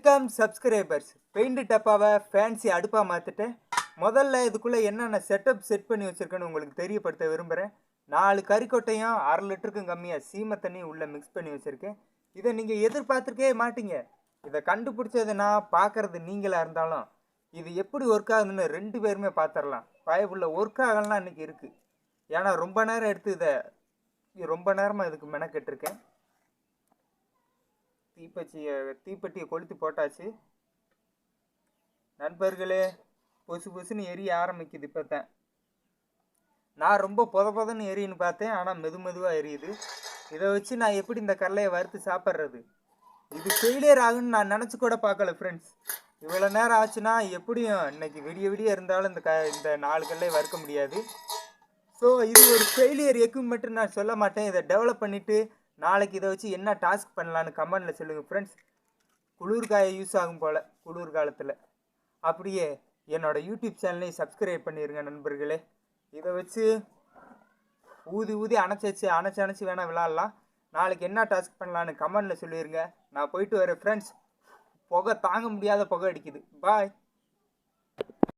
Welcome subscribers. Paint டப்பாவை fancy அடுப்பாக மாற்றிட்டேன். முதல்ல இதுக்குள்ளே என்னென்ன செட் பண்ணி வச்சுருக்கேன்னு உங்களுக்கு தெரியப்படுத்த விரும்புகிறேன். 4 கறிக்கொட்டையும் 1/2 லிட்டருக்கும் கம்மியாக சீமை தண்ணி உள்ளே மிக்ஸ் பண்ணி வச்சுருக்கேன். இதை நீங்கள் எதிர்பார்த்துருக்கே மாட்டீங்க. இதை கண்டுபிடிச்சது நான், பார்க்குறது நீங்களாக இருந்தாலும் இது எப்படி ஒர்க் ஆகுதுன்னு 2 பேருமே பார்த்துடலாம். பயப்புள்ள ஒர்க் ஆகலாம் இன்றைக்கி இருக்குது. ஏன்னா ரொம்ப நேரம் எடுத்து ரொம்ப நேரமாக இதுக்கு மெனக்கெட்டிருக்கேன். தீப்பெட்டியை கொளுத்தி போட்டாச்சு. நண்பர்களே, பொசுன்னு எரிய ஆரம்பிக்குது. இப்போத்தான் நான் ரொம்ப பொதன்னு எரியுன்னு பார்த்தேன், ஆனால் மெதுவாக எரியுது. இதை வச்சு நான் எப்படி இந்த கடலையை வறுத்து சாப்பிட்றது? இது ஃபெயிலியர் ஆகுன்னு நான் நினச்சி கூட பார்க்கல ஃப்ரெண்ட்ஸ். இவ்வளோ நேரம் ஆச்சுன்னா எப்படியும் இன்னைக்கு விடிய இருந்தாலும் இந்த 4 கடலையை வறுக்க முடியாது. ஸோ இது ஒரு ஃபெயிலியர் எக்யூப்மெண்ட்டு நான் சொல்ல மாட்டேன். இதை டெவலப் பண்ணிவிட்டு நாளைக்கு இதை வச்சு என்ன டாஸ்க் பண்ணலான்னு கமெண்டில் சொல்லுங்கள் ஃப்ரெண்ட்ஸ். குளிர்காய யூஸ் ஆகும் போல் குளிர்காலத்தில். அப்படியே என்னோடய யூடியூப் சேனலையும் சப்ஸ்கிரைப் பண்ணிடுங்க நண்பர்களே. இதை வச்சு ஊதி அணைச்சி வேணால் விளாட்லாம். நாளைக்கு என்ன டாஸ்க் பண்ணலான்னு கமெண்டில் சொல்லிடுங்க. நான் போயிட்டு வரேன் ஃப்ரெண்ட்ஸ். புகை தாங்க முடியாத புகை அடிக்குது. பாய்.